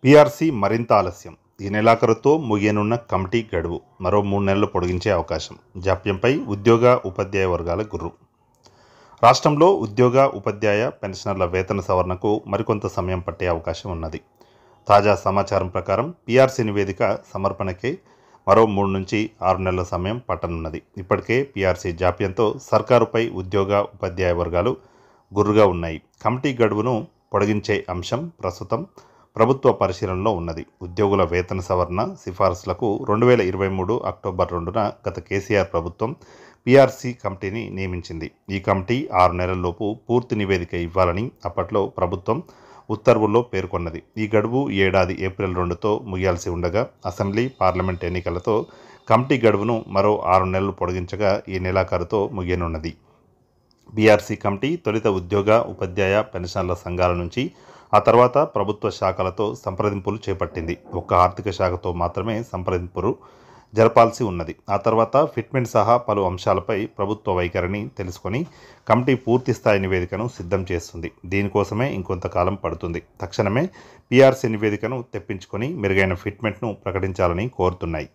PRC మరింత ఆలస్యం. ఈ నెలాఖరుతో ముగియనున్న కమిటీ గడువు మరో 3 నెలలు పొడిగించే అవకాశం. జాప్యంపై ఉద్యోగ, ఉపాధ్యాయ వర్గాల గుర్రు. రాష్ట్రంలో ఉద్యోగ, ఉపాధ్యాయ, పెన్షనర్ల వేతన సవరణకు మరికొంత సమయం పట్టే అవకాశం ఉన్నది. తాజా సమాచారం ప్రకారం పీఆర్సీ నివేదిక సమర్పణకే మరో 3 నుంచి 6 నెలల సమయం పట్టనున్నది. ఇప్పటికే పీఆర్సీ జాప్యంతో సర్కారుపై ఉద్యోగ, ఉపాధ్యాయ వర్గాలు గుర్రుగా ఉన్నాయి. కమిటీ గడువును పొడిగించే అంశం ప్రస్తుతం ప్రభుత్వ పరిశీలనలో ఉన్నది. ఉద్యోగుల వేతన సవరణ సిఫారసులకు 2023 అక్టోబర్ 2న గత కేసీఆర్ ప్రభుత్వం పీఆర్సీ కమిటీని నియమించింది. ఈ కమిటీ 6 నెలల్లోపు పూర్తి నివేదిక ఇవ్వాలని అప్పట్లో ప్రభుత్వం ఉత్తర్వుల్లో పేర్కొన్నది. ఈ గడువు ఈ ఏడాది ఏప్రిల్ 2తో ముగియాల్సి ఉండగా అసెంబ్లీ, పార్లమెంట్ ఎన్నికలతో కమిటీ గడువును మరో 6 నెలలు పొడిగించగా ఈ నెలాఖరుతో ముగియనున్నది. పీఆర్సీ కమిటీ తొలుత ఉద్యోగ, ఉపాధ్యాయ, పెన్షనర్ల సంఘాల నుంచి, ఆ తర్వాత ప్రభుత్వ శాఖలతో సంప్రదింపులు చేపట్టింది. ఒక్క ఆర్థిక శాఖతో మాత్రమే సంప్రదింపులు జరపాల్సి ఉన్నది. ఆ తర్వాత ఫిట్మెంట్ సహా పలు అంశాలపై ప్రభుత్వ వైఖరిని తెలుసుకొని కమిటీ పూర్తి స్థాయి నివేదికను సిద్ధం చేస్తుంది. దీనికోసమే ఇంకొంతకాలం పడుతుంది. తక్షణమే పీఆర్సీ నివేదికను తెప్పించుకొని మెరుగైన ఫిట్మెంట్ను ప్రకటించాలని కోరుతున్నాయి.